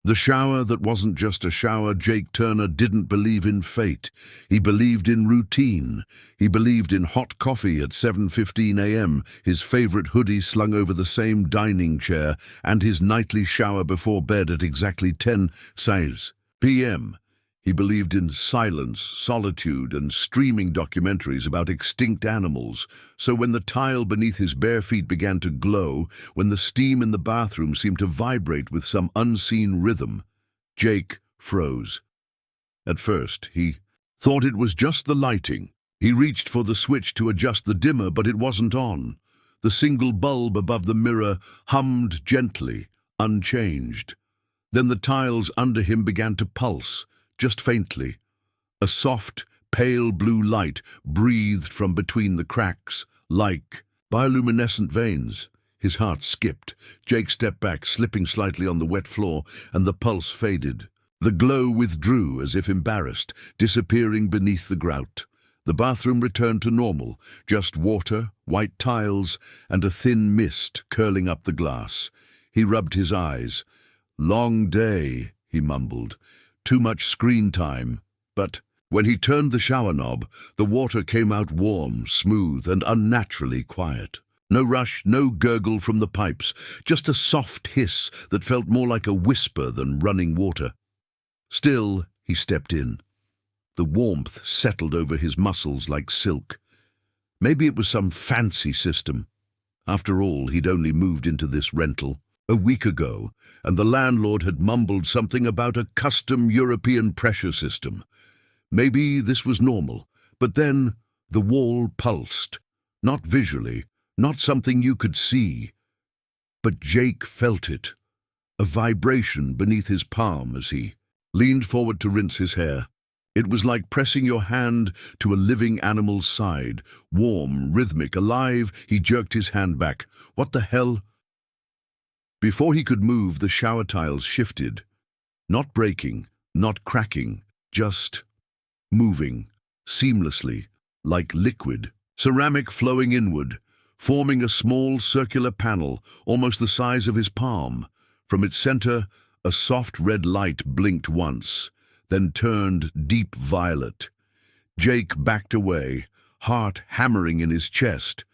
The shower that wasn't just a shower. Jake Turner didn't believe in fate. He believed in routine. He believed in hot coffee at 7:15 a.m., his favorite hoodie slung over the same dining chair, and his nightly shower before bed at exactly 10 p.m. He believed in silence, solitude, and streaming documentaries about extinct animals. So when the tile beneath his bare feet began to glow, when the steam in the bathroom seemed to vibrate with some unseen rhythm, Jake froze. At first, he thought it was just the lighting. He reached for the switch to adjust the dimmer, but it wasn't on. The single bulb above the mirror hummed gently, unchanged. Then the tiles under him began to pulse, just faintly. A soft, pale blue light breathed from between the cracks, like bioluminescent veins. His heart skipped. Jake stepped back, slipping slightly on the wet floor, and the pulse faded. The glow withdrew as if embarrassed, disappearing beneath the grout. The bathroom returned to normal, just water, white tiles, and a thin mist curling up the glass. He rubbed his eyes. "Long day," he mumbled. "Too much screen time." But when he turned the shower knob, the water came out warm, smooth, and unnaturally quiet. No rush, no gurgle from the pipes, just a soft hiss that felt more like a whisper than running water. Still, he stepped in. The warmth settled over his muscles like silk. Maybe it was some fancy system. After all, he'd only moved into this rental a week ago, and the landlord had mumbled something about a custom European pressure system. Maybe this was normal, but then the wall pulsed. Not visually, not something you could see, but Jake felt it. A vibration beneath his palm as he leaned forward to rinse his hair. It was like pressing your hand to a living animal's side. Warm, rhythmic, alive. He jerked his hand back. What the hell? Before he could move, the shower tiles shifted. Not breaking, not cracking, just moving, seamlessly, like liquid. Ceramic flowing inward, forming a small circular panel, almost the size of his palm. From its center, a soft red light blinked once, then turned deep violet. Jake backed away, heart hammering in his chest.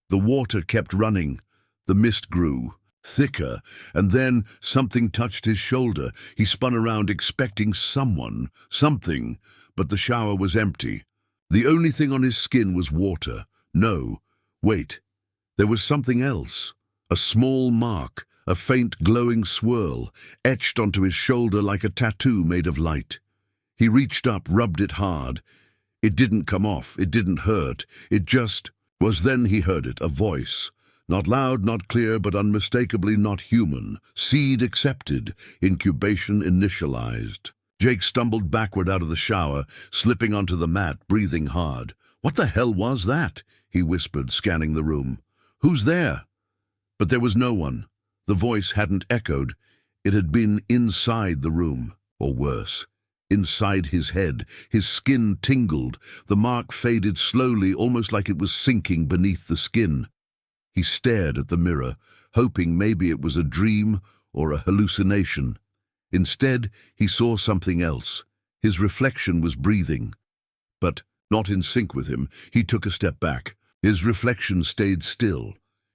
The water kept running. The mist grew thicker, and then something touched his shoulder. He spun around, expecting someone, something, but the shower was empty. The only thing on his skin was water. No, wait. There was something else. A small mark, a faint glowing swirl, etched onto his shoulder like a tattoo made of light. He reached up, rubbed it hard. It didn't come off, it didn't hurt, it just was. Then he heard it, a voice. Not loud, not clear, but unmistakably not human. Seed accepted, incubation initialized. Jake stumbled backward out of the shower, slipping onto the mat, breathing hard. "What the hell was that?" he whispered, scanning the room. "Who's there?" But there was no one. The voice hadn't echoed. It had been inside the room, or worse, inside his head. His skin tingled. The mark faded slowly, almost like it was sinking beneath the skin. He stared at the mirror, hoping maybe it was a dream or a hallucination. Instead, he saw something else. His reflection was breathing, but not in sync with him. He took a step back. His reflection stayed still.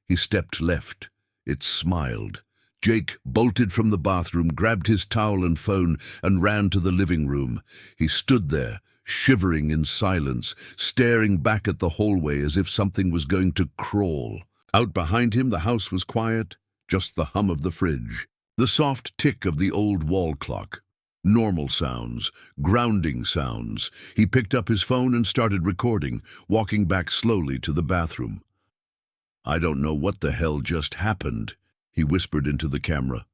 He stepped left. It smiled. Jake bolted from the bathroom, grabbed his towel and phone, and ran to the living room. He stood there, shivering in silence, staring back at the hallway as if something was going to crawl. Out behind him, the house was quiet, just the hum of the fridge, the soft tick of the old wall clock. Normal sounds, grounding sounds. He picked up his phone and started recording, walking back slowly to the bathroom. "I don't know what the hell just happened," he whispered into the camera.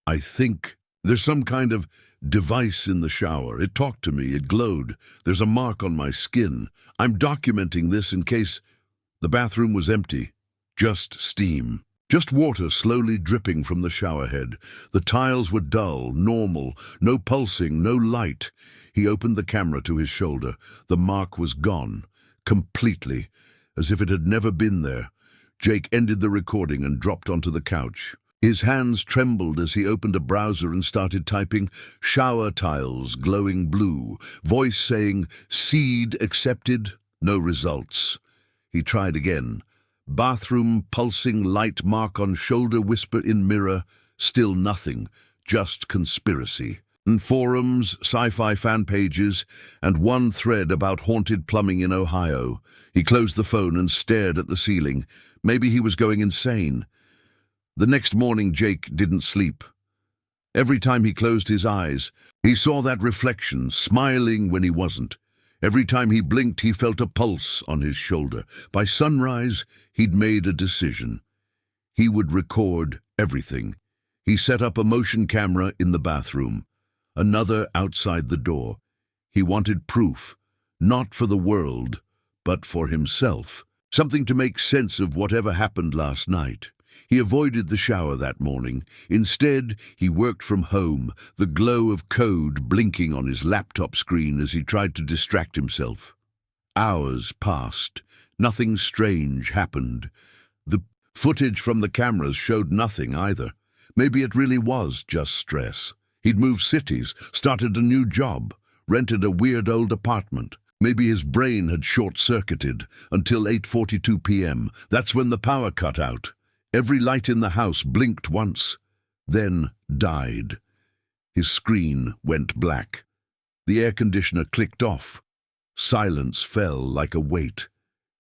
"I think there's some kind of device in the shower. It talked to me, it glowed. There's a mark on my skin. I'm documenting this in case..." The bathroom was empty. Just steam. Just water slowly dripping from the showerhead. The tiles were dull, normal, no pulsing, no light. He opened the camera to his shoulder. The mark was gone, completely, as if it had never been there. Jake ended the recording and dropped onto the couch. His hands trembled as he opened a browser and started typing shower tiles glowing blue, voice saying seed accepted, no results. He tried again. Bathroom pulsing light mark on shoulder, whisper in mirror, still nothing, just conspiracy. And forums, sci-fi fan pages, and one thread about haunted plumbing in Ohio. He closed the phone and stared at the ceiling. Maybe he was going insane. The next morning, Jake didn't sleep. Every time he closed his eyes, he saw that reflection, smiling when he wasn't. Every time he blinked, he felt a pulse on his shoulder. By sunrise, he'd made a decision. He would record everything. He set up a motion camera in the bathroom, another outside the door. He wanted proof, not for the world, but for himself. Something to make sense of whatever happened last night. He avoided the shower that morning. Instead, he worked from home, the glow of code blinking on his laptop screen as he tried to distract himself. Hours passed. Nothing strange happened. The footage from the cameras showed nothing either. Maybe it really was just stress. He'd moved cities, started a new job, rented a weird old apartment. Maybe his brain had short-circuited until 8:42 p.m. That's when the power cut out. Every light in the house blinked once, then died. His screen went black. The air conditioner clicked off. Silence fell like a weight.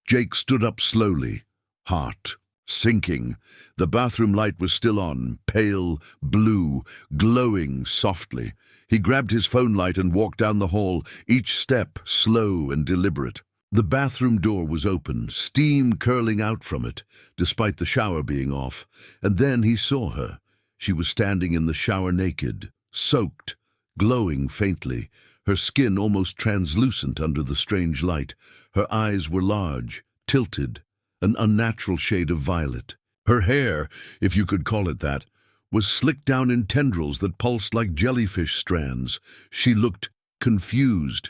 Jake stood up slowly, heart sinking. The bathroom light was still on, pale blue, glowing softly. He grabbed his phone light and walked down the hall, each step slow and deliberate. The bathroom door was open, steam curling out from it, despite the shower being off. And then he saw her. She was standing in the shower naked, soaked, glowing faintly, her skin almost translucent under the strange light. Her eyes were large, tilted, an unnatural shade of violet. Her hair, if you could call it that, was slicked down in tendrils that pulsed like jellyfish strands. She looked confused,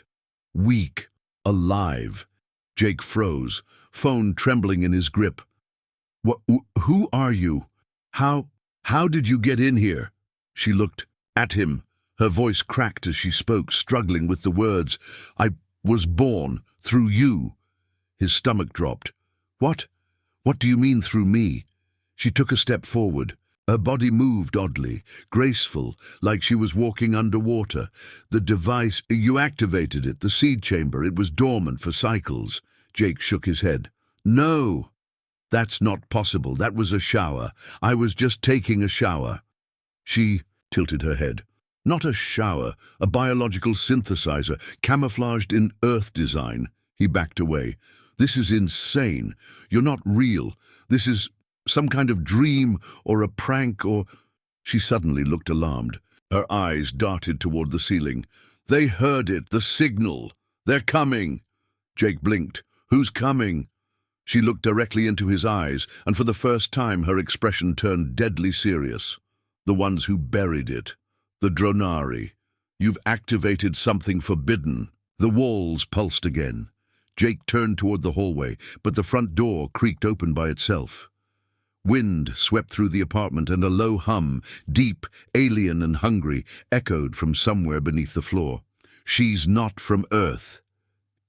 weak, alive. Jake froze, phone trembling in his grip. Who are you? How did you get in here? She looked at him. Her voice cracked as she spoke, struggling with the words. I was born through you. His stomach dropped. What? What do you mean through me? She took a step forward. Her body moved oddly, graceful, like she was walking underwater. The device, you activated it, the seed chamber. It was dormant for cycles. Jake shook his head. No, that's not possible. That was a shower. I was just taking a shower. She tilted her head. Not a shower, a biological synthesizer, camouflaged in Earth design. He backed away. This is insane. You're not real. This is some kind of dream or a prank or... She suddenly looked alarmed. Her eyes darted toward the ceiling. They heard it, the signal. They're coming. Jake blinked. Who's coming? She looked directly into his eyes, and for the first time her expression turned deadly serious. The ones who buried it. The Dronari. You've activated something forbidden. The walls pulsed again. Jake turned toward the hallway, but the front door creaked open by itself. Wind swept through the apartment, and a low hum, deep, alien and hungry, echoed from somewhere beneath the floor. She's not from Earth.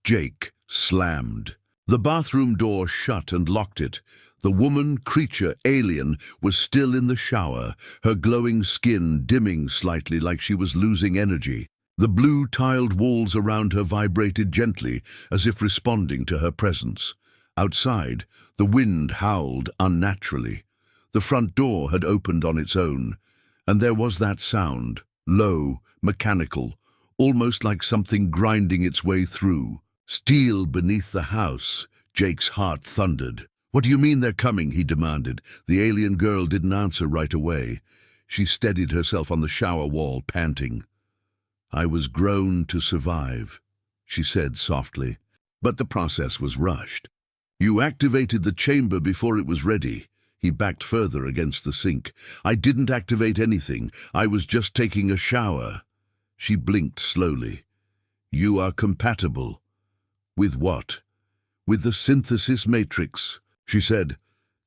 Jake slammed. The bathroom door shut and locked it. The woman, creature, alien, was still in the shower, her glowing skin dimming slightly like she was losing energy. The blue-tiled walls around her vibrated gently, as if responding to her presence. Outside, the wind howled unnaturally. The front door had opened on its own, and there was that sound, low, mechanical, almost like something grinding its way through. Steel beneath the house. Jake's heart thundered. What do you mean they're coming? He demanded. The alien girl didn't answer right away. She steadied herself on the shower wall, panting. I was grown to survive, she said softly, but the process was rushed. You activated the chamber before it was ready. He backed further against the sink. I didn't activate anything. I was just taking a shower. She blinked slowly. You are compatible. With what? With the synthesis matrix, she said,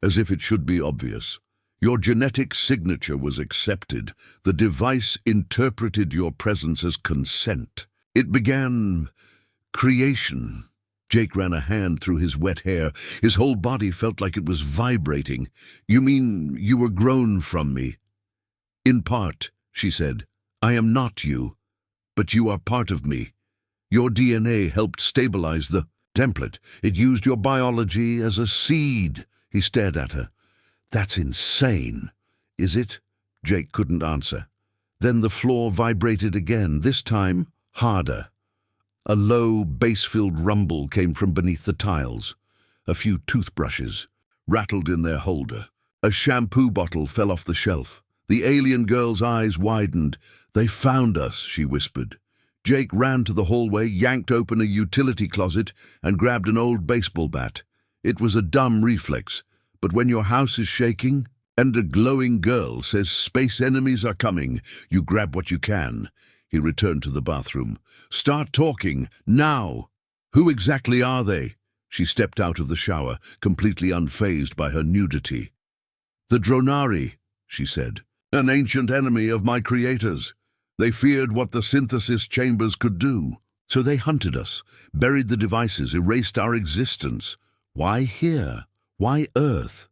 as if it should be obvious. Your genetic signature was accepted. The device interpreted your presence as consent. It began creation. Jake ran a hand through his wet hair. His whole body felt like it was vibrating. You mean you were grown from me? In part, she said. I am not you, but you are part of me. Your DNA helped stabilize the template. It used your biology as a seed. He stared at her. That's insane. Is it? Jake couldn't answer. Then the floor vibrated again, this time harder. A low, bass-filled rumble came from beneath the tiles. A few toothbrushes rattled in their holder. A shampoo bottle fell off the shelf. The alien girl's eyes widened. They found us, she whispered. Jake ran to the hallway, yanked open a utility closet, and grabbed an old baseball bat. It was a dumb reflex, but when your house is shaking and a glowing girl says space enemies are coming, you grab what you can. He returned to the bathroom. Start talking, now! Who exactly are they? She stepped out of the shower, completely unfazed by her nudity. The Dronari, she said, an ancient enemy of my creators. They feared what the synthesis chambers could do. So they hunted us, buried the devices, erased our existence. Why here? Why Earth?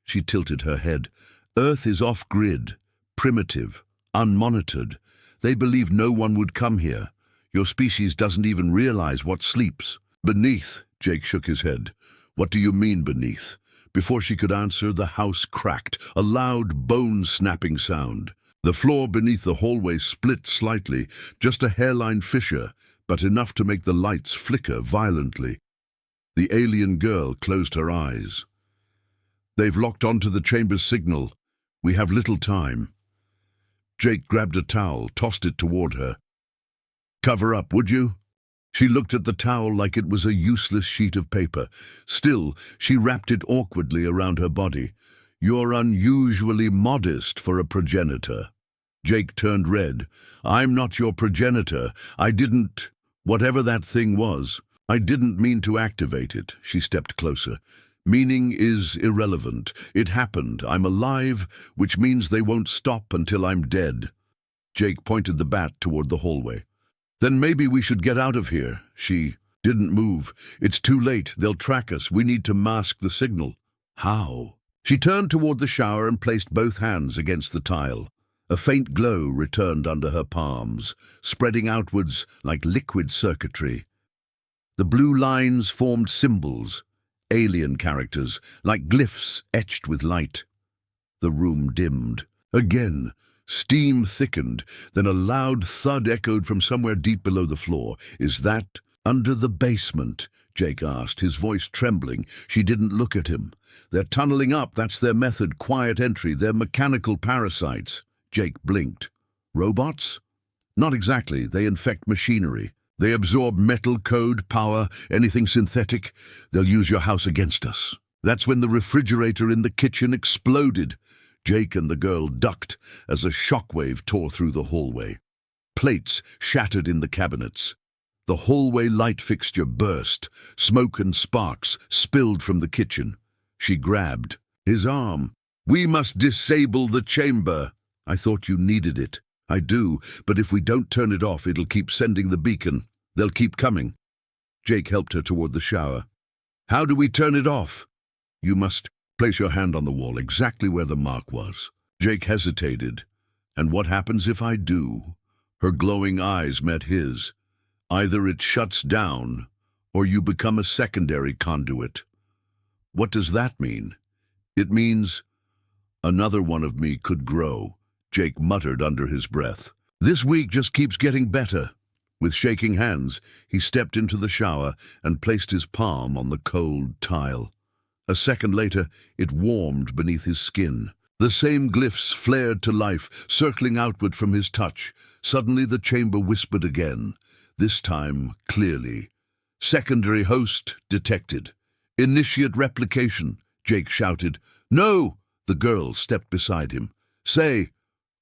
She tilted her head. Earth is off-grid, primitive, unmonitored. They believe no one would come here. Your species doesn't even realize what sleeps. Beneath, Jake shook his head. What do you mean beneath? Before she could answer, the house cracked, a loud, bone-snapping sound. The floor beneath the hallway split slightly, just a hairline fissure, but enough to make the lights flicker violently. The alien girl closed her eyes. They've locked onto the chamber's signal. We have little time. Jake grabbed a towel, tossed it toward her. Cover up, would you? She looked at the towel like it was a useless sheet of paper. Still, she wrapped it awkwardly around her body. You're unusually modest for a progenitor. Jake turned red. I'm not your progenitor. Whatever that thing was, I didn't mean to activate it. She stepped closer. Meaning is irrelevant. It happened. I'm alive, which means they won't stop until I'm dead. Jake pointed the bat toward the hallway. Then maybe we should get out of here. She didn't move. It's too late. They'll track us. We need to mask the signal. How? She turned toward the shower and placed both hands against the tile. A faint glow returned under her palms, spreading outwards like liquid circuitry. The blue lines formed symbols, alien characters, like glyphs etched with light. The room dimmed. Again, steam thickened, then a loud thud echoed from somewhere deep below the floor. Is that under the basement? Jake asked, his voice trembling. She didn't look at him. They're tunneling up, that's their method, quiet entry. They're mechanical parasites. Jake blinked. Robots? Not exactly. They infect machinery. They absorb metal, code, power, anything synthetic. They'll use your house against us. That's when the refrigerator in the kitchen exploded. Jake and the girl ducked as a shockwave tore through the hallway. Plates shattered in the cabinets. The hallway light fixture burst. Smoke and sparks spilled from the kitchen. She grabbed his arm. We must disable the chamber. I thought you needed it. I do, but if we don't turn it off, it'll keep sending the beacon. They'll keep coming. Jake helped her toward the shower. How do we turn it off? You must place your hand on the wall, exactly where the mark was. Jake hesitated. And what happens if I do? Her glowing eyes met his. Either it shuts down, or you become a secondary conduit. What does that mean? It means another one of me could grow, Jake muttered under his breath. This week just keeps getting better. With shaking hands, he stepped into the shower and placed his palm on the cold tile. A second later, it warmed beneath his skin. The same glyphs flared to life, circling outward from his touch. Suddenly the chamber whispered again, this time clearly. Secondary host detected. Initiate replication, Jake shouted. No! The girl stepped beside him. Say,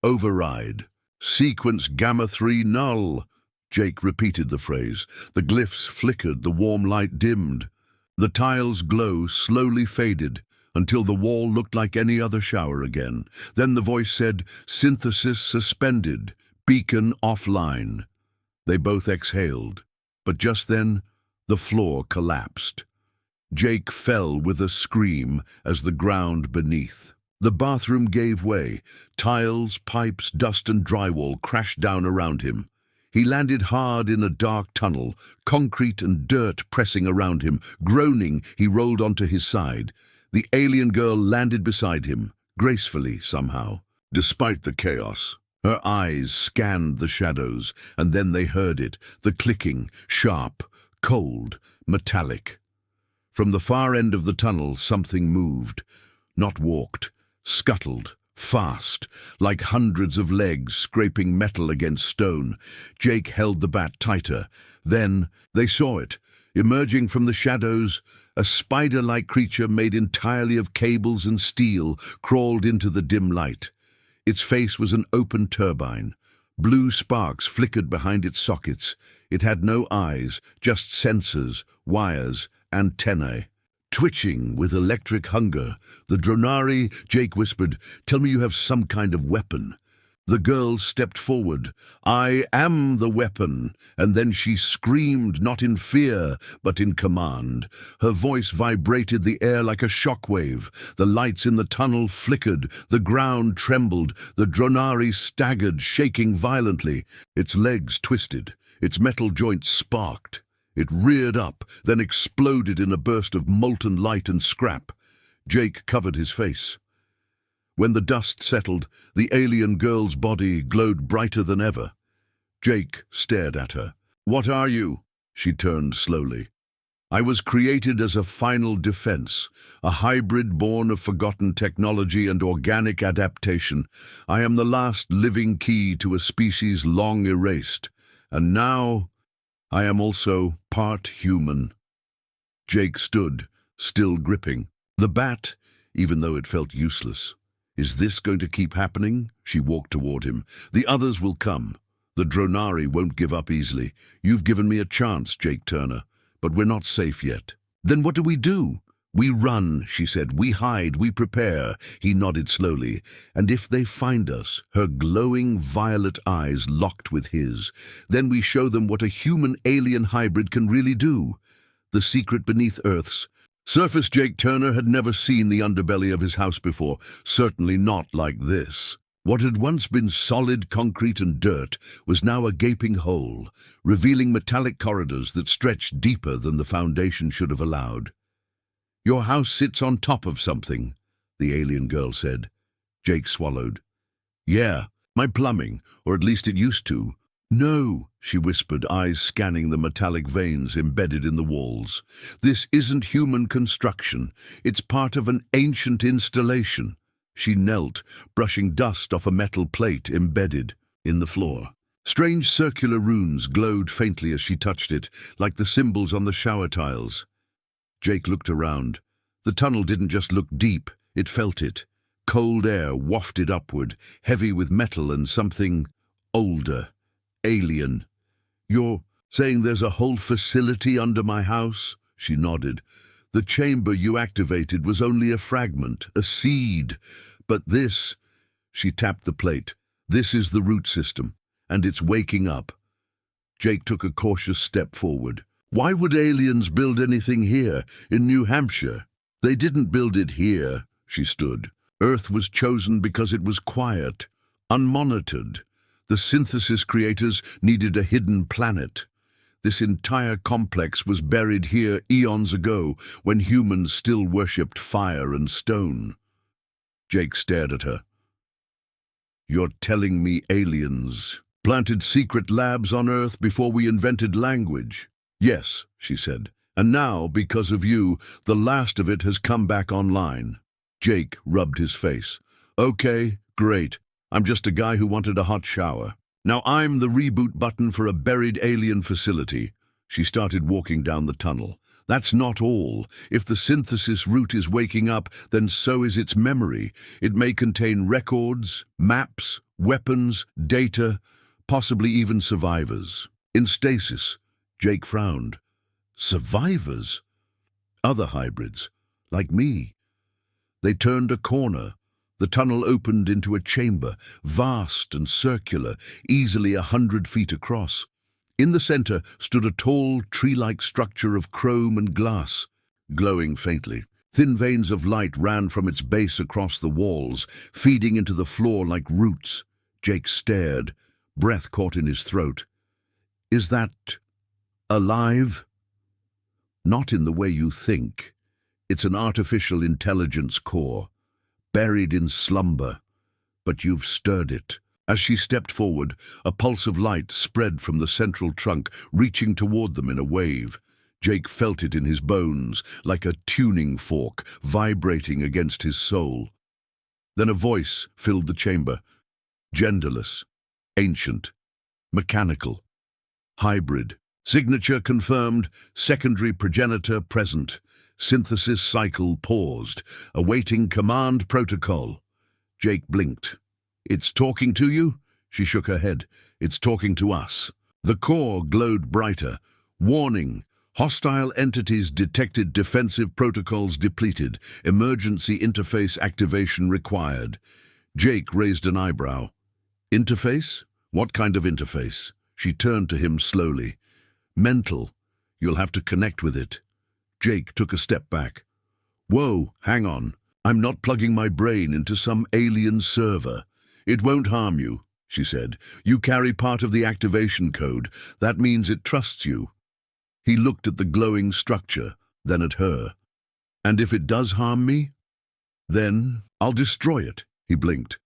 override. Sequence Gamma-3 null. Jake repeated the phrase. The glyphs flickered, the warm light dimmed. The tile's glow slowly faded. until the wall looked like any other shower again. Then the voice said, "Synthesis suspended, beacon offline." They both exhaled, but just then the floor collapsed. Jake fell with a scream as the ground beneath. The bathroom gave way. Tiles, pipes, dust and drywall crashed down around him. He landed hard in a dark tunnel, concrete and dirt pressing around him. Groaning, he rolled onto his side. The alien girl landed beside him, gracefully somehow, despite the chaos. Her eyes scanned the shadows, and then they heard it, the clicking, sharp, cold, metallic. From the far end of the tunnel, something moved. Not walked, scuttled, fast, like hundreds of legs scraping metal against stone. Jake held the bat tighter. Then they saw it. Emerging from the shadows, a spider-like creature made entirely of cables and steel crawled into the dim light. Its face was an open turbine. Blue sparks flickered behind its sockets. It had no eyes, just sensors, wires, antennae. Twitching with electric hunger, the Dronari, Jake whispered, "Tell me you have some kind of weapon." The girl stepped forward. "I am the weapon." And then she screamed, not in fear, but in command. Her voice vibrated the air like a shockwave. The lights in the tunnel flickered. The ground trembled. The Dronari staggered, shaking violently. Its legs twisted. Its metal joints sparked. It reared up, then exploded in a burst of molten light and scrap. Jake covered his face. When the dust settled, the alien girl's body glowed brighter than ever. Jake stared at her. "What are you?" She turned slowly. "I was created as a final defense, a hybrid born of forgotten technology and organic adaptation. I am the last living key to a species long erased. And now I am also part human." Jake stood, still gripping. The bat, even though it felt useless. "Is this going to keep happening?" She walked toward him. "The others will come. The Dronari won't give up easily. You've given me a chance, Jake Turner, but we're not safe yet." "Then what do we do?" "We run," she said. "We hide, we prepare." He nodded slowly. "And if they find us," her glowing violet eyes locked with his, "then we show them what a human-alien hybrid can really do. The secret beneath Earth's surface." Jake Turner had never seen the underbelly of his house before, certainly not like this. What had once been solid concrete and dirt was now a gaping hole, revealing metallic corridors that stretched deeper than the foundation should have allowed. "Your house sits on top of something," the alien girl said. Jake swallowed. "Yeah, my plumbing, or at least it used to." "No," she whispered, eyes scanning the metallic veins embedded in the walls. "This isn't human construction. It's part of an ancient installation." She knelt, brushing dust off a metal plate embedded in the floor. Strange circular runes glowed faintly as she touched it, like the symbols on the shower tiles. Jake looked around. The tunnel didn't just look deep, it felt it. Cold air wafted upward, heavy with metal and something older, alien. "You're saying there's a whole facility under my house?" She nodded. "The chamber you activated was only a fragment, a seed. But this," she tapped the plate, "this is the root system, and it's waking up." Jake took a cautious step forward. "Why would aliens build anything here, in New Hampshire?" "They didn't build it here," she stood. "Earth was chosen because it was quiet, unmonitored. The synthesis creators needed a hidden planet. This entire complex was buried here eons ago, when humans still worshipped fire and stone." Jake stared at her. "You're telling me aliens planted secret labs on Earth before we invented language?" "Yes," she said. "And now, because of you, the last of it has come back online." Jake rubbed his face. "Okay, great. I'm just a guy who wanted a hot shower. Now I'm the reboot button for a buried alien facility." She started walking down the tunnel. "That's not all. If the synthesis root is waking up, then so is its memory. It may contain records, maps, weapons, data, possibly even survivors. In stasis." Jake frowned. "Survivors?" "Other hybrids, like me." They turned a corner. The tunnel opened into a chamber, vast and circular, easily 100 feet across. In the center stood a tall, tree-like structure of chrome and glass, glowing faintly. Thin veins of light ran from its base across the walls, feeding into the floor like roots. Jake stared, breath caught in his throat. Is that alive? Not in the way you think. It's an artificial intelligence core, buried in slumber, but you've stirred it. As she stepped forward, a pulse of light spread from the central trunk, reaching toward them in a wave. Jake felt it in his bones, like a tuning fork, vibrating against his soul. Then a voice filled the chamber, genderless, ancient, mechanical, hybrid. Signature confirmed, secondary progenitor present. Synthesis cycle paused, awaiting command protocol. Jake blinked. It's talking to you? She shook her head. It's talking to us. The core glowed brighter. Warning. Hostile entities detected, defensive protocols depleted. Emergency interface activation required. Jake raised an eyebrow. Interface? What kind of interface? She turned to him slowly. Mental. You'll have to connect with it. Jake took a step back. Whoa, hang on. I'm not plugging my brain into some alien server. It won't harm you, she said. You carry part of the activation code. That means it trusts you. He looked at the glowing structure, then at her. And if it does harm me? Then I'll destroy it, he blinked.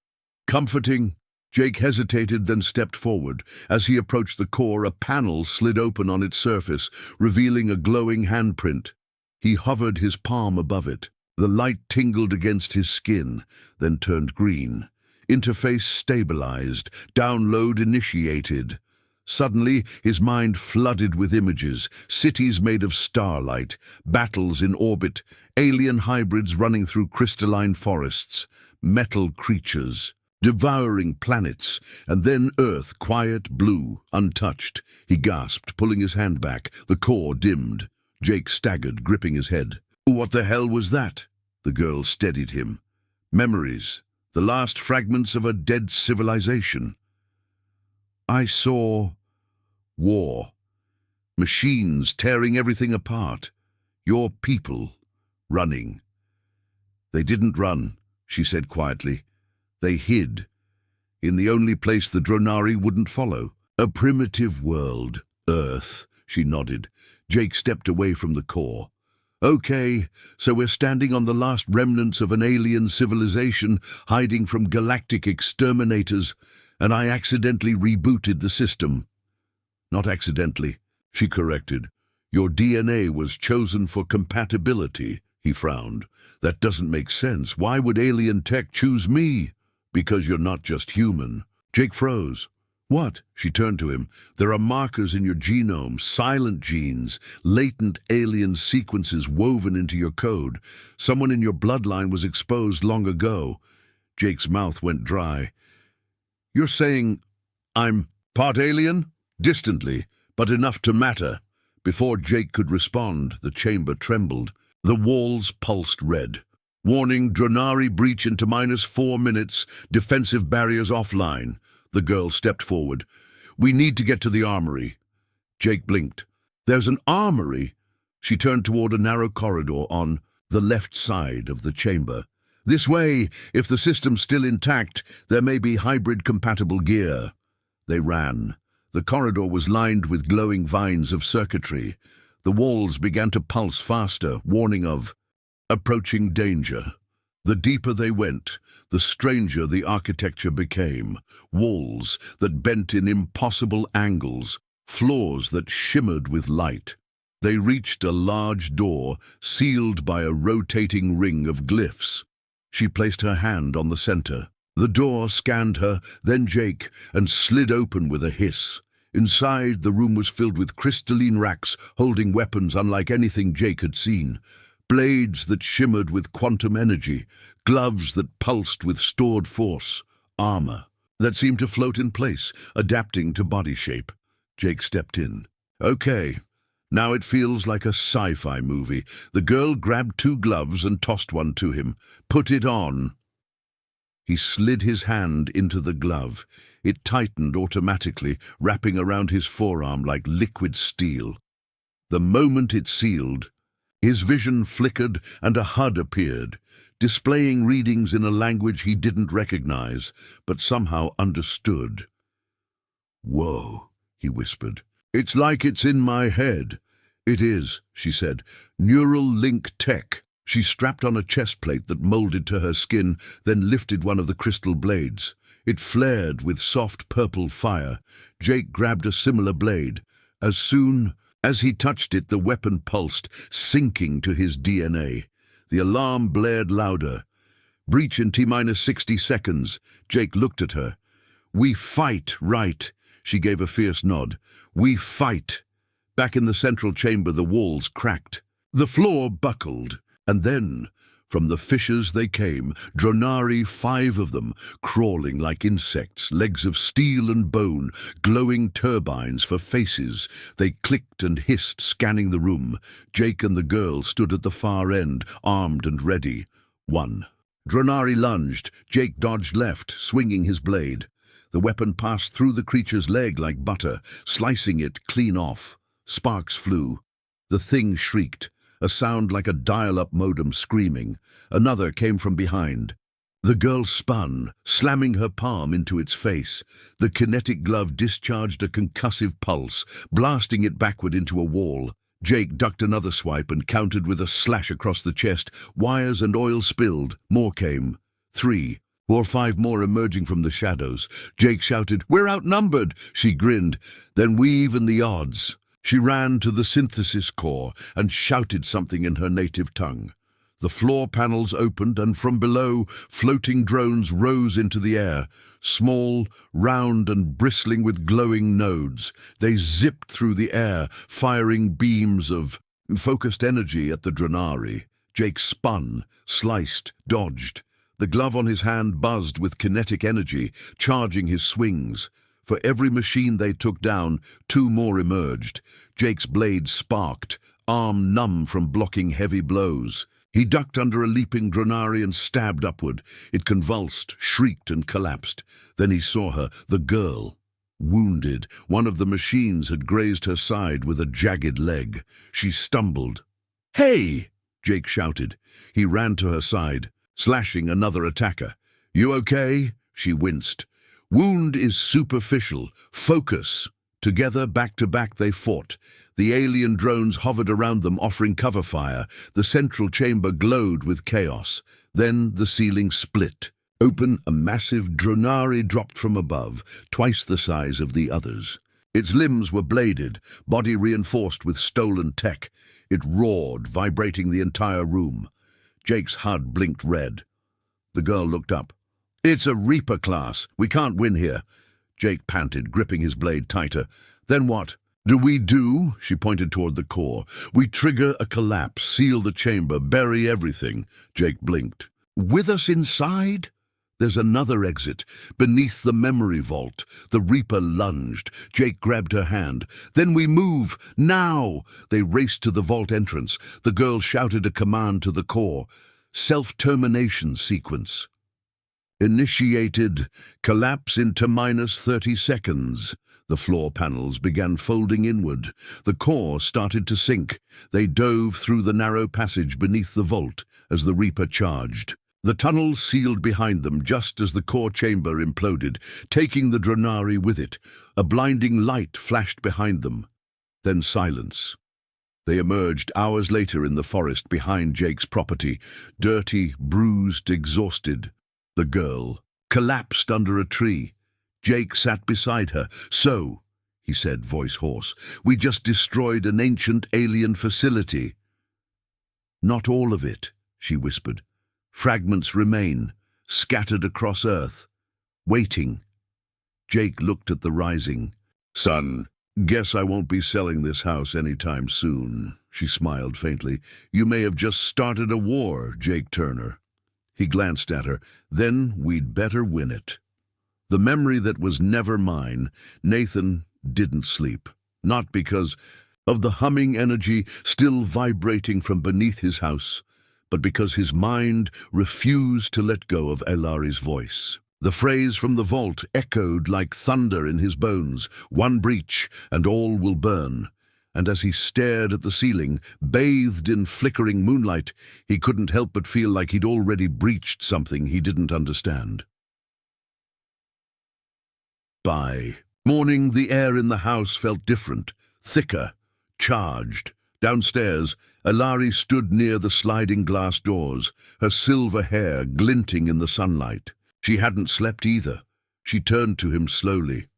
Comforting. Jake hesitated, then stepped forward. As he approached the core, a panel slid open on its surface, revealing a glowing handprint. He hovered his palm above it. The light tingled against his skin, then turned green. Interface stabilized. Download initiated. Suddenly, his mind flooded with images, cities made of starlight, battles in orbit, alien hybrids running through crystalline forests, metal creatures, devouring planets, and then Earth, quiet, blue, untouched. He gasped, pulling his hand back. The core dimmed. Jake staggered, gripping his head. What the hell was that? The girl steadied him. Memories, the last fragments of a dead civilization. I saw war. Machines tearing everything apart. Your people running. They didn't run, she said quietly. They hid. In the only place the Dronari wouldn't follow. A primitive world. Earth, she nodded. Jake stepped away from the core. Okay, so we're standing on the last remnants of an alien civilization hiding from galactic exterminators, and I accidentally rebooted the system. Not accidentally, she corrected. Your DNA was chosen for compatibility, he frowned. That doesn't make sense. Why would alien tech choose me? Because you're not just human. Jake froze. What? She turned to him. There are markers in your genome, silent genes, latent alien sequences woven into your code. Someone in your bloodline was exposed long ago. Jake's mouth went dry. You're saying I'm part alien? Distantly, but enough to matter. Before Jake could respond, the chamber trembled. The walls pulsed red. Warning, Dronari breach into -4 minutes, defensive barriers offline. The girl stepped forward. We need to get to the armory. Jake blinked. There's an armory? She turned toward a narrow corridor on the left side of the chamber. This way, if the system's still intact, there may be hybrid-compatible gear. They ran. The corridor was lined with glowing vines of circuitry. The walls began to pulse faster, warning of approaching danger. The deeper they went, the stranger the architecture became. Walls that bent in impossible angles, floors that shimmered with light. They reached a large door, sealed by a rotating ring of glyphs. She placed her hand on the center. The door scanned her, then Jake, and slid open with a hiss. Inside, the room was filled with crystalline racks holding weapons unlike anything Jake had seen. Blades that shimmered with quantum energy, gloves that pulsed with stored force, armor that seemed to float in place, adapting to body shape. Jake stepped in. Okay, Now it feels like a sci-fi movie. The girl grabbed 2 gloves and tossed one to him. Put it on. He slid his hand into the glove. It tightened automatically, wrapping around his forearm like liquid steel. The moment it sealed, his vision flickered and a HUD appeared, displaying readings in a language he didn't recognize, but somehow understood. "Whoa," he whispered. "It's like it's in my head." "It is," she said. "Neural link tech." She strapped on a chest plate that molded to her skin, then lifted one of the crystal blades. It flared with soft purple fire. Jake grabbed a similar blade. As soon as he touched it, the weapon pulsed, sinking to his DNA. The alarm blared louder. "Breach in T-minus 60 seconds. Jake looked at her. "We fight, right?" She gave a fierce nod. "We fight." Back in the central chamber, the walls cracked. The floor buckled. And then, from the fissures they came, Dronari, 5 of them, crawling like insects, legs of steel and bone, glowing turbines for faces. They clicked and hissed, scanning the room. Jake and the girl stood at the far end, armed and ready. 1. Dronari lunged. Jake dodged left, swinging his blade. The weapon passed through the creature's leg like butter, slicing it clean off. Sparks flew. The thing shrieked. A sound like a dial-up modem screaming. Another came from behind. The girl spun, slamming her palm into its face. The kinetic glove discharged a concussive pulse, blasting it backward into a wall. Jake ducked another swipe and countered with a slash across the chest. Wires and oil spilled. More came. 3 or 5 more emerging from the shadows. Jake shouted, "We're outnumbered!" She grinned. "Then we even the odds." She ran to the synthesis core and shouted something in her native tongue. The floor panels opened, and from below, floating drones rose into the air. Small, round, and bristling with glowing nodes. They zipped through the air, firing beams of focused energy at the Dronari. Jake spun, sliced, dodged. The glove on his hand buzzed with kinetic energy, charging his swings. For every machine they took down, 2 more emerged. Jake's blade sparked, arm numb from blocking heavy blows. He ducked under a leaping Dronari and stabbed upward. It convulsed, shrieked, and collapsed. Then he saw her, the girl. Wounded, one of the machines had grazed her side with a jagged leg. She stumbled. "Hey!" Jake shouted. He ran to her side, slashing another attacker. "You okay?" She winced. "Wound is superficial. Focus." Together, back to back, they fought. The alien drones hovered around them, offering cover fire. The central chamber glowed with chaos. Then the ceiling split. Open, a massive Dronari dropped from above, twice the size of the others. Its limbs were bladed, body reinforced with stolen tech. It roared, vibrating the entire room. Jake's HUD blinked red. The girl looked up. "It's a Reaper class. We can't win here." Jake panted, gripping his blade tighter. "Then what do we do?" She pointed toward the core. "We trigger a collapse, seal the chamber, bury everything." Jake blinked. "With us inside?" "There's another exit, beneath the memory vault." The Reaper lunged. Jake grabbed her hand. "Then we move, now!" They raced to the vault entrance. The girl shouted a command to the core. Self-termination sequence. Initiated. Collapse into minus 30 seconds. The floor panels began folding inward. The core started to sink. They dove through the narrow passage beneath the vault as the Reaper charged. The tunnel sealed behind them just as the core chamber imploded, taking the Dronari with it. A blinding light flashed behind them. Then silence. They emerged hours later in the forest behind Jake's property, dirty, bruised, exhausted. The girl collapsed under a tree. Jake sat beside her. "So," he said, voice hoarse, "we just destroyed an ancient alien facility." "Not all of it," she whispered. "Fragments remain, scattered across Earth, waiting." Jake looked at the rising sun. "Guess I won't be selling this house anytime soon." She smiled faintly. "You may have just started a war, Jake Turner." He glanced at her. "Then we'd better win it." The memory that was never mine. Nathan didn't sleep. Not because of the humming energy still vibrating from beneath his house, but because his mind refused to let go of Elari's voice. The phrase from the vault echoed like thunder in his bones, "One breach, and all will burn." And as he stared at the ceiling, bathed in flickering moonlight, he couldn't help but feel like he'd already breached something he didn't understand. By morning, the air in the house felt different, thicker, charged. Downstairs, Elari stood near the sliding glass doors, her silver hair glinting in the sunlight. She hadn't slept either. She turned to him slowly.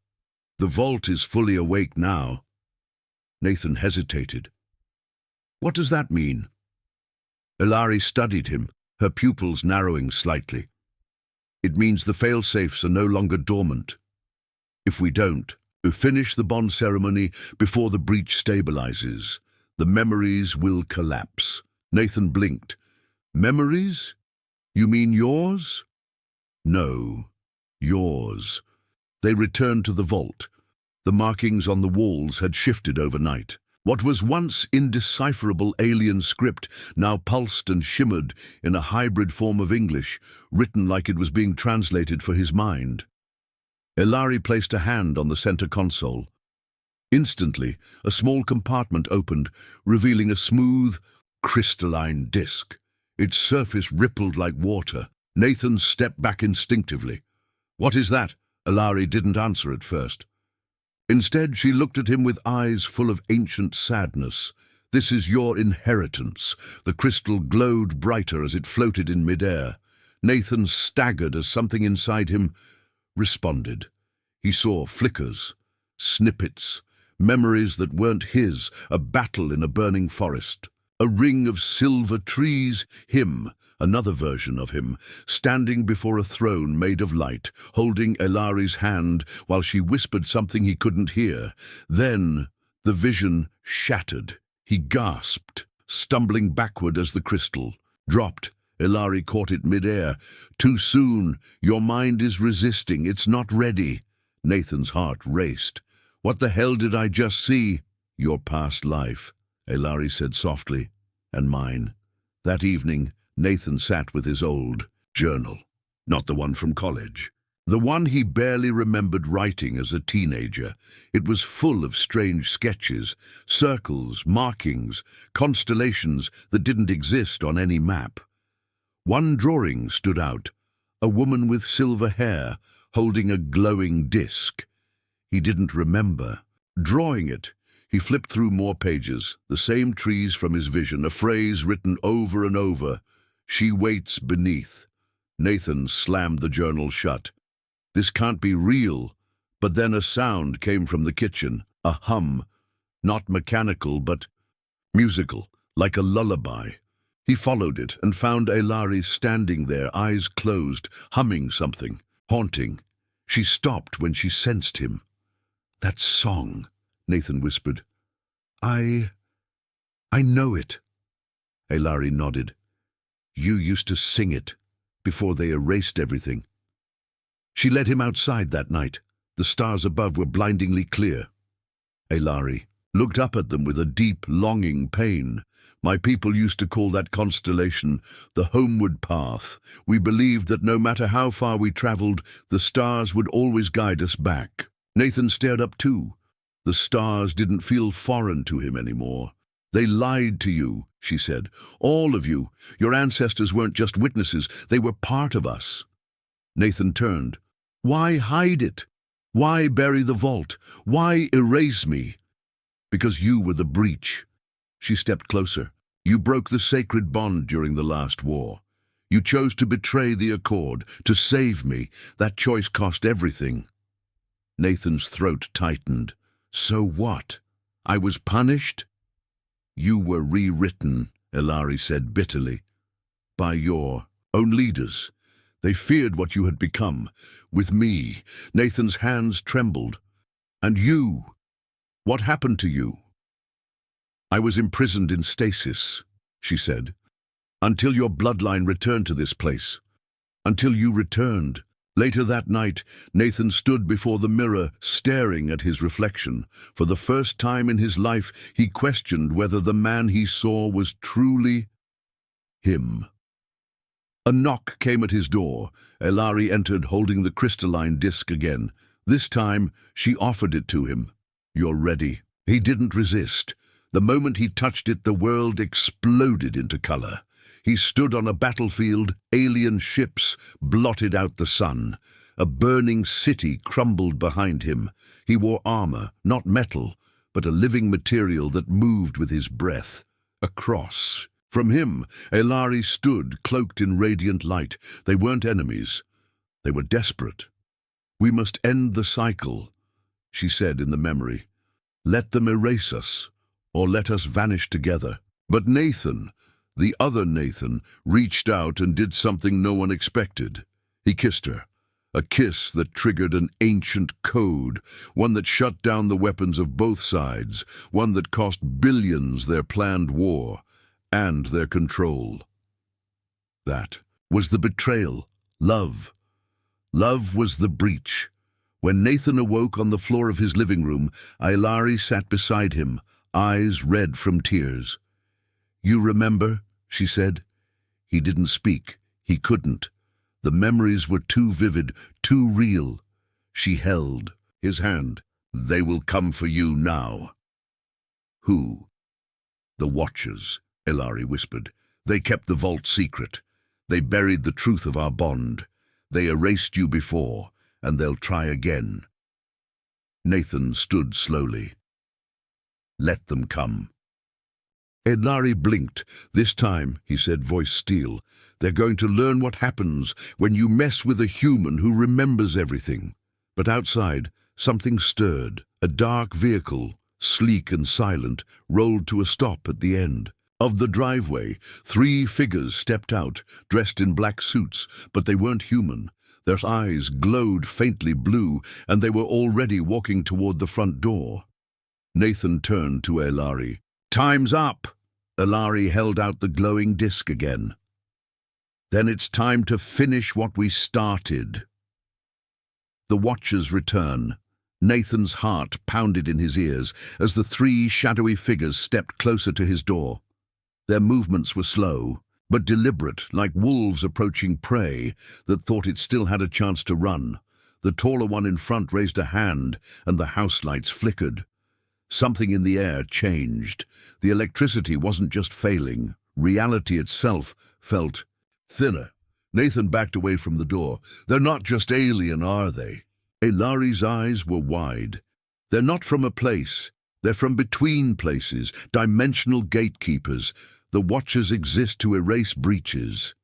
"The vault is fully awake now." Nathan hesitated. "What does that mean?" Elari studied him, her pupils narrowing slightly. "It means the fail-safes are no longer dormant. If we don't finish the bond ceremony before the breach stabilizes, the memories will collapse." Nathan blinked. "Memories? You mean yours?" "No, yours." They returned to the vault. The markings on the walls had shifted overnight. What was once indecipherable alien script now pulsed and shimmered in a hybrid form of English, written like it was being translated for his mind. Elari placed a hand on the center console. Instantly, a small compartment opened, revealing a smooth, crystalline disk. Its surface rippled like water. Nathan stepped back instinctively. "What is that?" Elari didn't answer at first. Instead, she looked at him with eyes full of ancient sadness. "This is your inheritance." The crystal glowed brighter as it floated in midair. Nathan staggered as something inside him responded. He saw flickers, snippets, memories that weren't his, a battle in a burning forest, a ring of silver trees, him, another version of him, standing before a throne made of light, holding Elari's hand while she whispered something he couldn't hear. Then the vision shattered. He gasped, stumbling backward as the crystal dropped. Elari caught it midair. "Too soon. Your mind is resisting. It's not ready." Nathan's heart raced. "What the hell did I just see?" "Your past life," Elari said softly, "and mine." That evening, Nathan sat with his old journal. Not the one from college. The one he barely remembered writing as a teenager. It was full of strange sketches, circles, markings, constellations that didn't exist on any map. One drawing stood out, a woman with silver hair holding a glowing disc. He didn't remember drawing it. He flipped through more pages, the same trees from his vision, a phrase written over and over. "She waits beneath." Nathan slammed the journal shut. This can't be real. But then a sound came from the kitchen, a hum, not mechanical but musical, like a lullaby. He followed it and found Elari standing there, eyes closed, humming something, haunting. She stopped when she sensed him. "That song," Nathan whispered. I know it." Elari nodded. "You used to sing it, before they erased everything." She led him outside that night. The stars above were blindingly clear. Elari looked up at them with a deep, longing pain. "My people used to call that constellation the homeward path. We believed that no matter how far we traveled, the stars would always guide us back." Nathan stared up too. The stars didn't feel foreign to him anymore. "They lied to you," she said. "All of you. Your ancestors weren't just witnesses, they were part of us." Nathan turned. "Why hide it? Why bury the vault? Why erase me?" "Because you were the breach." She stepped closer. "You broke the sacred bond during the last war. You chose to betray the accord, to save me. That choice cost everything." Nathan's throat tightened. "So what? I was punished?" "You were rewritten," Elari said bitterly, "by your own leaders. They feared what you had become. With me." Nathan's hands trembled. "And you? What happened to you?" "I was imprisoned in stasis," she said, "until your bloodline returned to this place. Until you returned." Later that night, Nathan stood before the mirror, staring at his reflection. For the first time in his life, he questioned whether the man he saw was truly him. A knock came at his door. Elari entered, holding the crystalline disc again. This time, she offered it to him. "You're ready." He didn't resist. The moment he touched it, the world exploded into color. He stood on a battlefield, alien ships blotted out the sun. A burning city crumbled behind him. He wore armor, not metal, but a living material that moved with his breath. A cross. From him, Elari stood, cloaked in radiant light. They weren't enemies. They were desperate. "We must end the cycle," she said in the memory. "Let them erase us, or let us vanish together." But Nathan, the other Nathan, reached out and did something no one expected. He kissed her. A kiss that triggered an ancient code, one that shut down the weapons of both sides, one that cost billions their planned war and their control. That was the betrayal. Love. Love was the breach. When Nathan awoke on the floor of his living room, Elari sat beside him, eyes red from tears. "You remember?" she said. He didn't speak. He couldn't. The memories were too vivid, too real. She held his hand. "They will come for you now." "Who?" "The Watchers," Elari whispered. "They kept the vault secret. They buried the truth of our bond. They erased you before, and they'll try again." Nathan stood slowly. "Let them come." Elari blinked. "This time," he said, voice steel, "they're going to learn what happens when you mess with a human who remembers everything." But outside, something stirred. A dark vehicle, sleek and silent, rolled to a stop at the end. Of the driveway, 3 figures stepped out, dressed in black suits, but they weren't human. Their eyes glowed faintly blue, and they were already walking toward the front door. Nathan turned to Elari. "Time's up!" Elari held out the glowing disc again. "Then it's time to finish what we started." The Watchers return. Nathan's heart pounded in his ears as the 3 shadowy figures stepped closer to his door. Their movements were slow, but deliberate, like wolves approaching prey that thought it still had a chance to run. The taller one in front raised a hand, and the house lights flickered. Something in the air changed. The electricity wasn't just failing. Reality itself felt thinner. Nathan backed away from the door. "They're not just alien, are they?" Elari's eyes were wide. "They're not from a place. They're from between places, dimensional gatekeepers. The Watchers exist to erase breaches."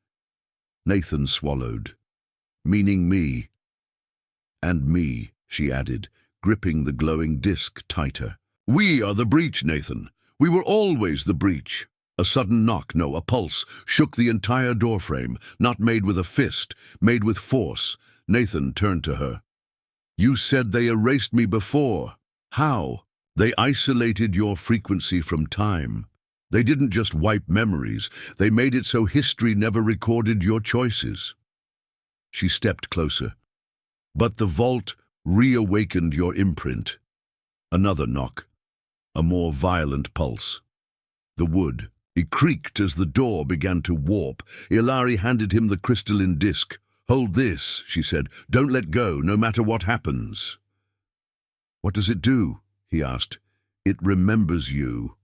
Nathan swallowed. "Meaning me." "And me," she added, gripping the glowing disc tighter. "We are the breach, Nathan. We were always the breach." A sudden knock, no, a pulse, shook the entire doorframe, not made with a fist, made with force. Nathan turned to her. "You said they erased me before. How?" "They isolated your frequency from time. They didn't just wipe memories. They made it so history never recorded your choices." She stepped closer. "But the vault reawakened your imprint." Another knock. A more violent pulse. The wood. It creaked as the door began to warp. Elari handed him the crystalline disc. "Hold this," she said. "Don't let go, no matter what happens." "What does it do?" he asked. "It remembers you."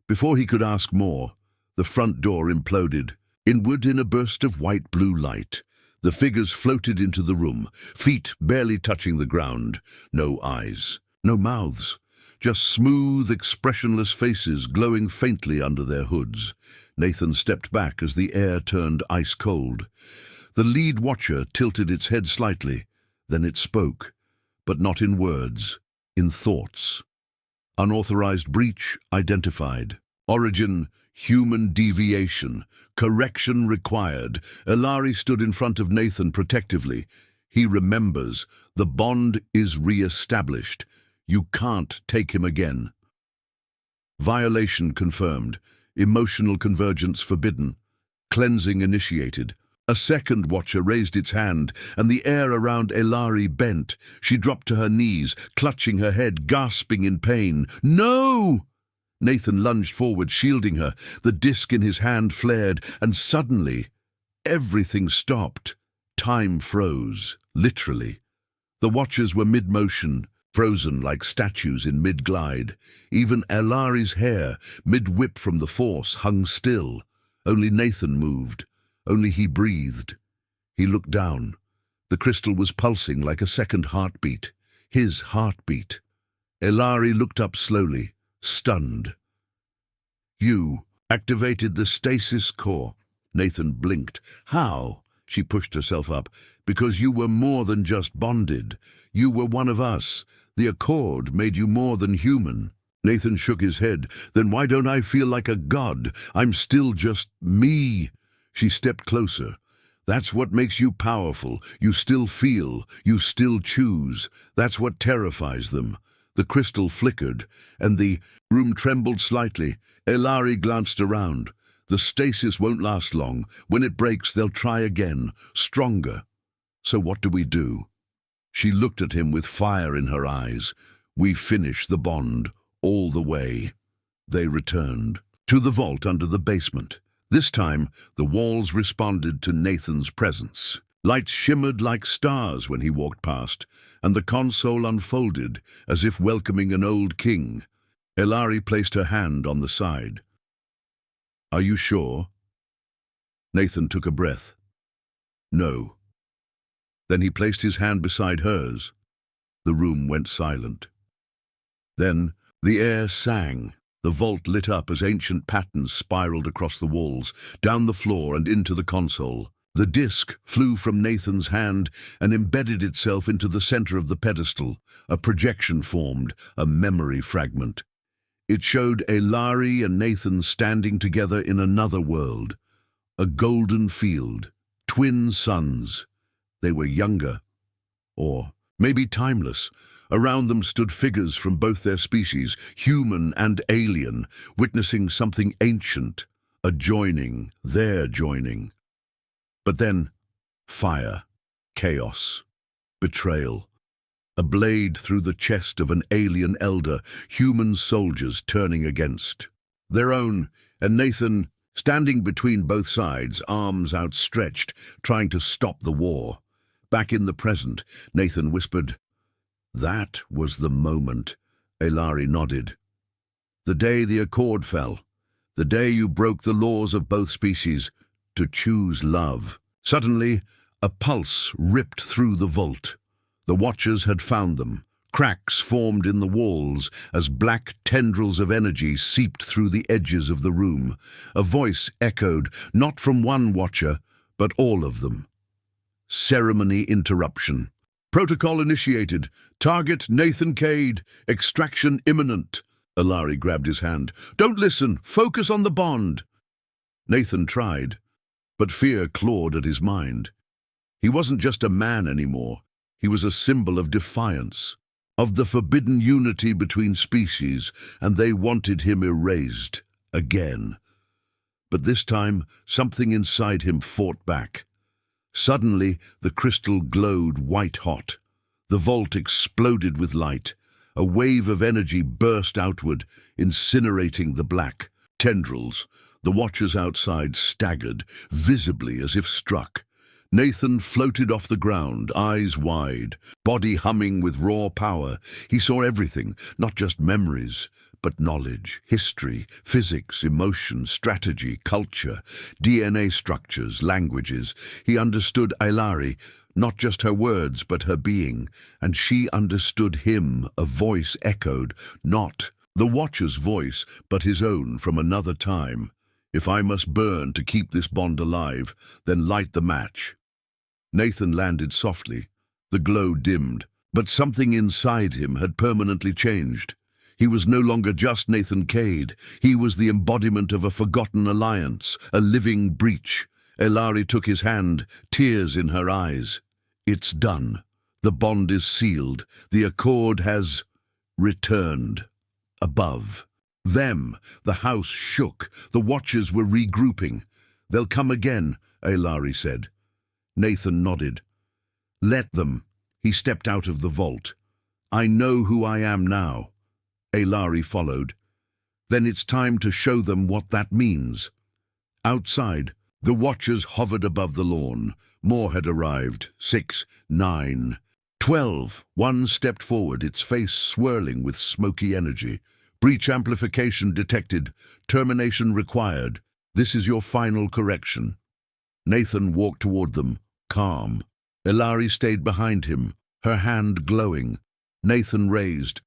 Before he could ask more, the front door imploded. Inward in a burst of white-blue light, the figures floated into the room, feet barely touching the ground. No eyes, no mouths, just smooth, expressionless faces glowing faintly under their hoods. Nathan stepped back as the air turned ice-cold. The lead watcher tilted its head slightly. Then it spoke, but not in words, in thoughts. Unauthorized breach identified. Origin, human deviation. Correction required. Elari stood in front of Nathan protectively. He remembers. The bond is re-established. You can't take him again. Violation confirmed. Emotional convergence forbidden. Cleansing initiated. A second watcher raised its hand, and the air around Elari bent. She dropped to her knees, clutching her head, gasping in pain. "No!" Nathan lunged forward, shielding her. The disc in his hand flared, and suddenly, everything stopped. Time froze, literally. The watchers were mid-motion, frozen like statues in mid-glide. Even Elari's hair, mid-whip from the force, hung still. Only Nathan moved. Only he breathed. He looked down. The crystal was pulsing like a second heartbeat. His heartbeat. Elari looked up slowly, stunned. "You activated the stasis core." Nathan blinked. "How?" She pushed herself up. "Because you were more than just bonded. You were one of us. The accord made you more than human." Nathan shook his head. "Then why don't I feel like a god? I'm still just me." She stepped closer. "That's what makes you powerful. You still feel. You still choose. That's what terrifies them." The crystal flickered, and the room trembled slightly. Elari glanced around. "The stasis won't last long. When it breaks, they'll try again, stronger. So what do we do?" She looked at him with fire in her eyes. "We finish the bond, all the way." They returned to the vault under the basement. This time, the walls responded to Nathan's presence. Lights shimmered like stars when he walked past, and the console unfolded as if welcoming an old king. Elari placed her hand on the side. "Are you sure?" Nathan took a breath. "No." Then he placed his hand beside hers. The room went silent. Then the air sang. The vault lit up as ancient patterns spiraled across the walls, down the floor and into the console. The disc flew from Nathan's hand and embedded itself into the center of the pedestal. A projection formed, a memory fragment. It showed Elari and Nathan standing together in another world. A golden field, twin suns. They were younger, or maybe timeless. Around them stood figures from both their species, human and alien, witnessing something ancient, a joining, their joining. But then, fire, chaos, betrayal. A blade through the chest of an alien elder, human soldiers turning against their own, and Nathan standing between both sides, arms outstretched, trying to stop the war. Back in the present, Nathan whispered, "That was the moment." Elari nodded. "The day the accord fell. The day you broke the laws of both species to choose love." Suddenly, a pulse ripped through the vault. The watchers had found them. Cracks formed in the walls as black tendrils of energy seeped through the edges of the room. A voice echoed, not from one watcher, but all of them. Ceremony interruption. "Protocol initiated. Target Nathan Cade. Extraction imminent." Elari grabbed his hand. "Don't listen. Focus on the bond." Nathan tried, but fear clawed at his mind. He wasn't just a man anymore. He was a symbol of defiance, of the forbidden unity between species, and they wanted him erased again. But this time, something inside him fought back. Suddenly, the crystal glowed white-hot. The vault exploded with light. A wave of energy burst outward, incinerating the black tendrils. The watchers outside staggered, visibly as if struck. Nathan floated off the ground, eyes wide, body humming with raw power. He saw everything, not just memories, but knowledge, history, physics, emotion, strategy, culture, DNA structures, languages. He understood Elari, not just her words, but her being, and she understood him. A voice echoed, not the Watcher's voice, but his own from another time. "If I must burn to keep this bond alive, then light the match." Nathan landed softly. The glow dimmed, but something inside him had permanently changed. He was no longer just Nathan Cade. He was the embodiment of a forgotten alliance, a living breach. Elari took his hand, tears in her eyes. "It's done. The bond is sealed. The accord has returned." Above them, the house shook. The watchers were regrouping. "They'll come again," Elari said. Nathan nodded. Let them. He stepped out of the vault. I know who I am now. Alari followed. Then it's time to show them what that means. Outside, the watchers hovered above the lawn. More had arrived. 6, 9, 12. One stepped forward, its face swirling with smoky energy. Breach amplification detected. Termination required. This is your final correction. Nathan walked toward them, calm. Alari stayed behind him, her hand glowing. Nathan raised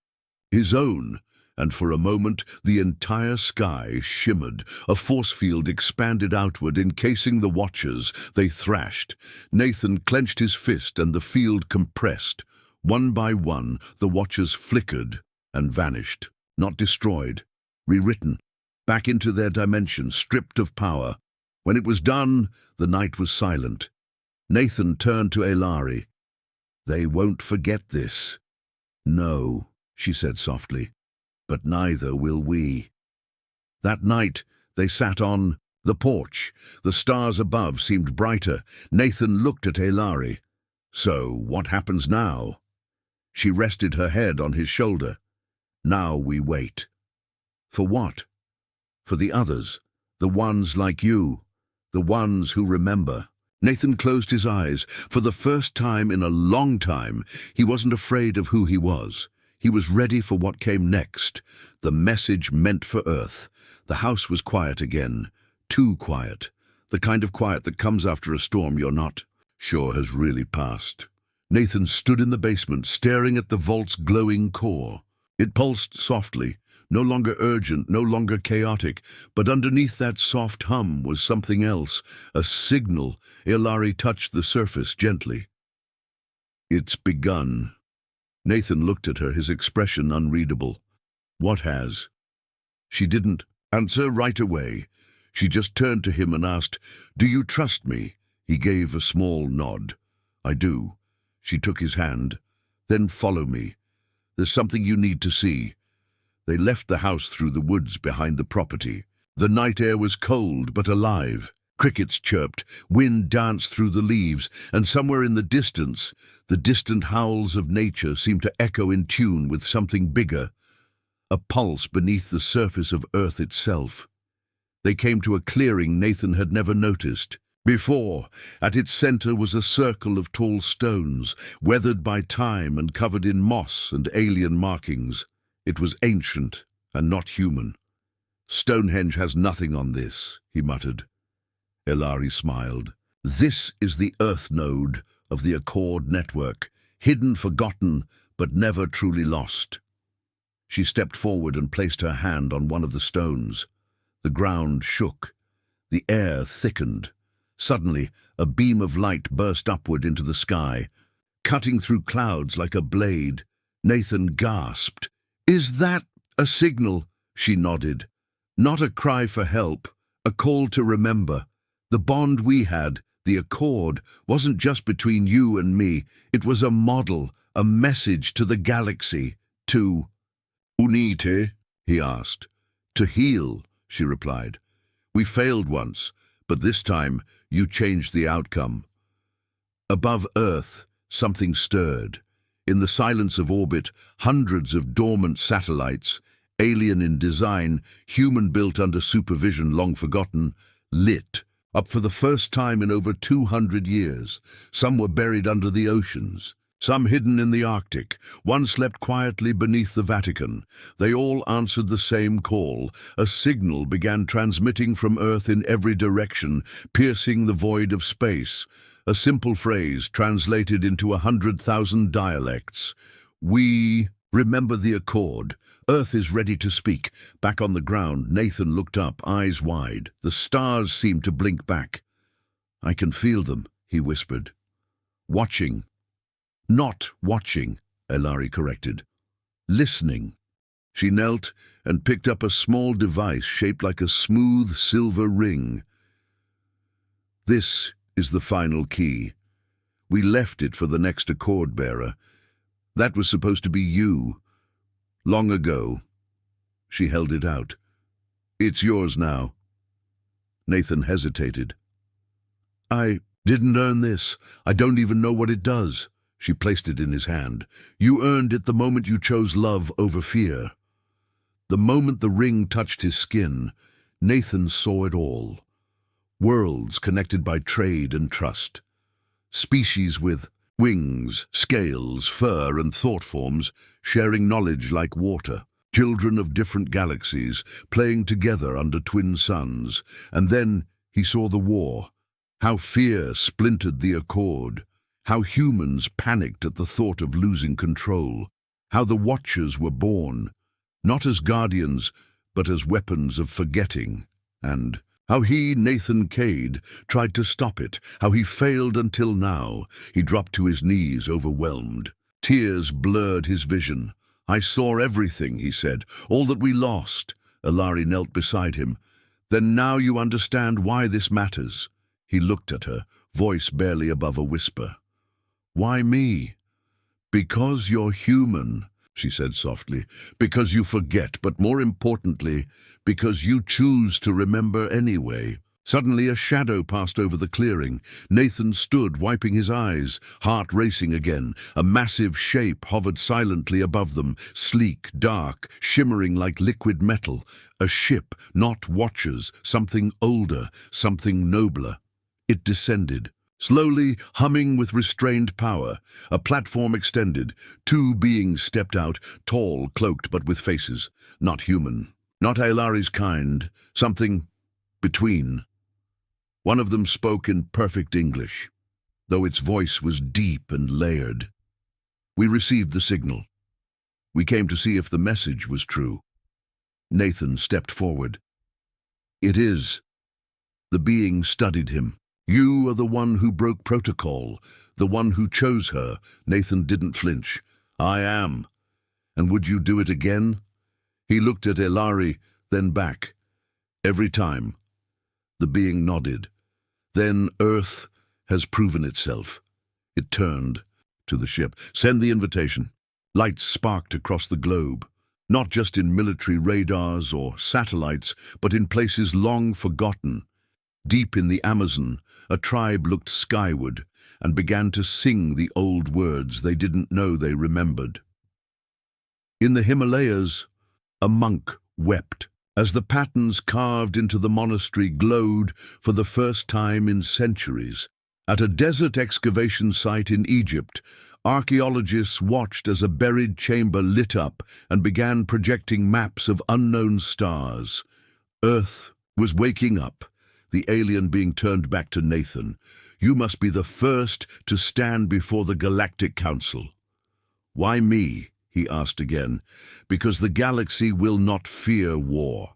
his own, and for a moment the entire sky shimmered. A force field expanded outward, encasing the watchers. They thrashed. Nathan clenched his fist, and the field compressed. One by one, the watchers flickered and vanished. Not destroyed, rewritten, back into their dimension, stripped of power. When it was done, the night was silent. Nathan turned to Alari. They won't forget this. No, she said softly, but neither will we. That night, they sat on the porch. The stars above seemed brighter. Nathan looked at Alari. So, what happens now? She rested her head on his shoulder. Now we wait. For what? For the others, the ones like you, the ones who remember. Nathan closed his eyes. For the first time in a long time, he wasn't afraid of who he was. He was ready for what came next. The message meant for Earth. The house was quiet again. Too quiet. The kind of quiet that comes after a storm you're not sure has really passed. Nathan stood in the basement, staring at the vault's glowing core. It pulsed softly, no longer urgent, no longer chaotic, but underneath that soft hum was something else, a signal. Alari touched the surface gently. It's begun. Nathan looked at her, his expression unreadable. What has? She didn't answer right away. She just turned to him and asked, Do you trust me? He gave a small nod. I do. She took his hand. Then follow me. There's something you need to see. They left the house through the woods behind the property. The night air was cold but alive. Crickets chirped, wind danced through the leaves, and somewhere in the distance, the distant howls of nature seemed to echo in tune with something bigger, a pulse beneath the surface of Earth itself. They came to a clearing Nathan had never noticed before. At its center was a circle of tall stones, weathered by time and covered in moss and alien markings. It was ancient and not human. Stonehenge has nothing on this, he muttered. Alari smiled. This is the Earth node of the Accord network, hidden, forgotten, but never truly lost. She stepped forward and placed her hand on one of the stones. The ground shook. The air thickened. Suddenly, a beam of light burst upward into the sky, cutting through clouds like a blade. Nathan gasped. Is that a signal? She nodded. Not a cry for help, a call to remember. The bond we had, the Accord, wasn't just between you and me. It was a model, a message to the galaxy. To unite? He asked. To heal, she replied. We failed once, but this time you changed the outcome. Above Earth, something stirred. In the silence of orbit, hundreds of dormant satellites, alien in design, human-built under supervision long forgotten, lit up for the first time in over 200 years. Some were buried under the oceans, some hidden in the Arctic. One slept quietly beneath the Vatican. They all answered the same call. A signal began transmitting from Earth in every direction, piercing the void of space. A simple phrase translated into 100,000 dialects. We remember the Accord. Earth is ready to speak. Back on the ground, Nathan looked up, eyes wide. The stars seemed to blink back. I can feel them, he whispered. Watching. Not watching, Alari corrected. Listening. She knelt and picked up a small device shaped like a smooth silver ring. This is the final key. We left it for the next Accord bearer. That was supposed to be you. Long ago. She held it out. It's yours now. Nathan hesitated. I Didn't earn this. I don't even know what it does. She placed it in his hand. You earned it the moment you chose love over fear. The moment the ring touched his skin, Nathan saw it all. Worlds connected by trade and trust. Species with wings, scales, fur, and thought forms sharing knowledge like water. Children of different galaxies playing together under twin suns. And then he saw the war. How fear splintered the accord. How humans panicked at the thought of losing control. How the Watchers were born, not as guardians, but as weapons of forgetting. And how he, Nathan Cade, tried to stop it. How he failed until now. He dropped to his knees, overwhelmed. Tears blurred his vision. I saw everything, he said. All that we lost. Ilari knelt beside him. Then now you understand why this matters. He looked at her, voice barely above a whisper. Why me? Because you're human, she said softly. Because you forget, but more importantly, because you choose to remember anyway. Suddenly a shadow passed over the clearing. Nathan stood, wiping his eyes, heart racing again. A massive shape hovered silently above them, sleek, dark, shimmering like liquid metal. A ship, not Watchers, something older, something nobler. It descended. Slowly, humming with restrained power, a platform extended. Two beings stepped out, tall, cloaked, but with faces. Not human. Not Ilari's kind. Something between. One of them spoke in perfect English, though its voice was deep and layered. We received the signal. We came to see if the message was true. Nathan stepped forward. It is. The being studied him. You are the one who broke protocol, the one who chose her. Nathan didn't flinch. I am. And would you do it again? He looked at Ilari, then back. Every time. The being nodded. Then Earth has proven itself. It turned to the ship. Send the invitation. Lights sparked across the globe, not just in military radars or satellites, but in places long forgotten. Deep in the Amazon, a tribe looked skyward and began to sing the old words they didn't know they remembered. In the Himalayas, a monk wept as the patterns carved into the monastery glowed for the first time in centuries. At a desert excavation site in Egypt, archaeologists watched as a buried chamber lit up and began projecting maps of unknown stars. Earth was waking up. The alien being turned back to Nathan. You must be the first to stand before the Galactic Council. Why me? He asked again. Because the galaxy will not fear war.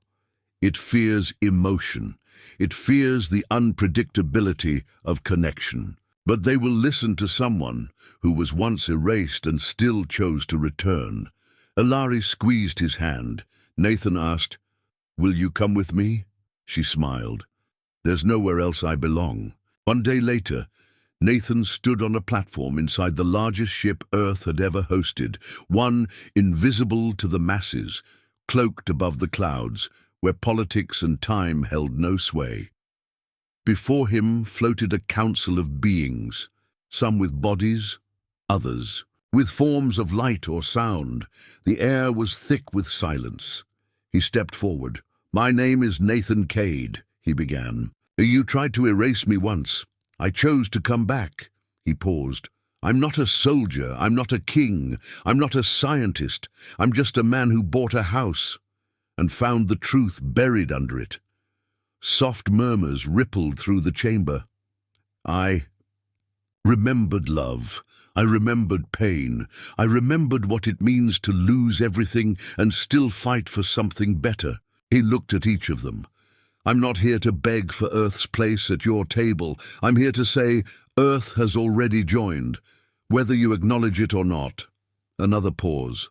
It fears emotion. It fears the unpredictability of connection. But they will listen to someone who was once erased and still chose to return. Ilari squeezed his hand. Nathan asked, Will you come with me? She smiled. There's nowhere else I belong. One day later, Nathan stood on a platform inside the largest ship Earth had ever hosted, one invisible to the masses, cloaked above the clouds, where politics and time held no sway. Before him floated a council of beings, some with bodies, others with forms of light or sound. The air was thick with silence. He stepped forward. My name is Nathan Cade, he began. You tried to erase me once. I chose to come back. He paused. I'm not a soldier. I'm not a king. I'm not a scientist. I'm just a man who bought a house and found the truth buried under it. Soft murmurs rippled through the chamber. I remembered love. I remembered pain. I remembered what it means to lose everything and still fight for something better. He looked at each of them. I'm not here to beg for Earth's place at your table. I'm here to say Earth has already joined, whether you acknowledge it or not. Another pause.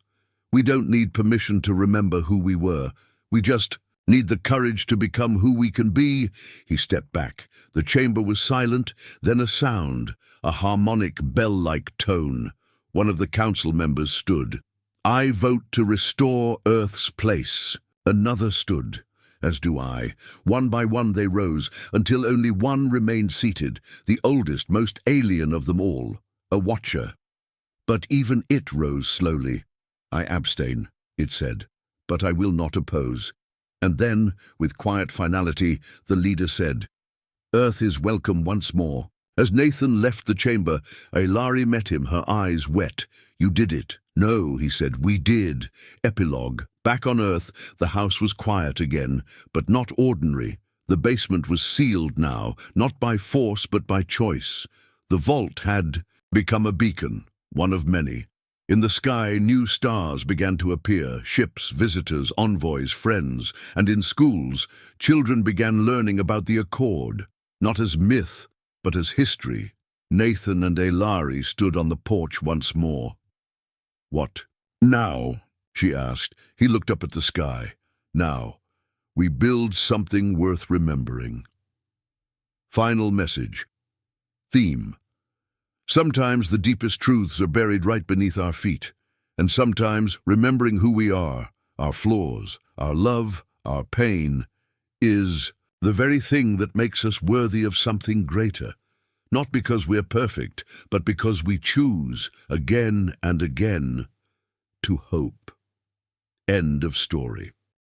We don't need permission to remember who we were. We just need the courage to become who we can be. He stepped back. The chamber was silent, then a sound, a harmonic bell-like tone. One of the council members stood. I vote to restore Earth's place. Another stood. As do I. One by one they rose, until only one remained seated, the oldest, most alien of them all, a watcher. But even it rose slowly. I abstain, it said, but I will not oppose. And then, with quiet finality, the leader said, Earth is welcome once more. As Nathan left the chamber, Ailari met him, her eyes wet. You did it. No, he said, we did. Epilogue. Back on Earth, the house was quiet again, but not ordinary. The basement was sealed now, not by force but by choice. The vault had become a beacon, one of many. In the sky, new stars began to appear, ships, visitors, envoys, friends, and in schools, children began learning about the Accord, not as myth, but as history. Nathan and Ailari stood on the porch once more. What now? She asked. He looked up at the sky. Now, we build something worth remembering. Final message. Theme. Sometimes the deepest truths are buried right beneath our feet, and sometimes remembering who we are, our flaws, our love, our pain, is the very thing that makes us worthy of something greater. Not because we're perfect, but because we choose, again and again, to hope. End of story.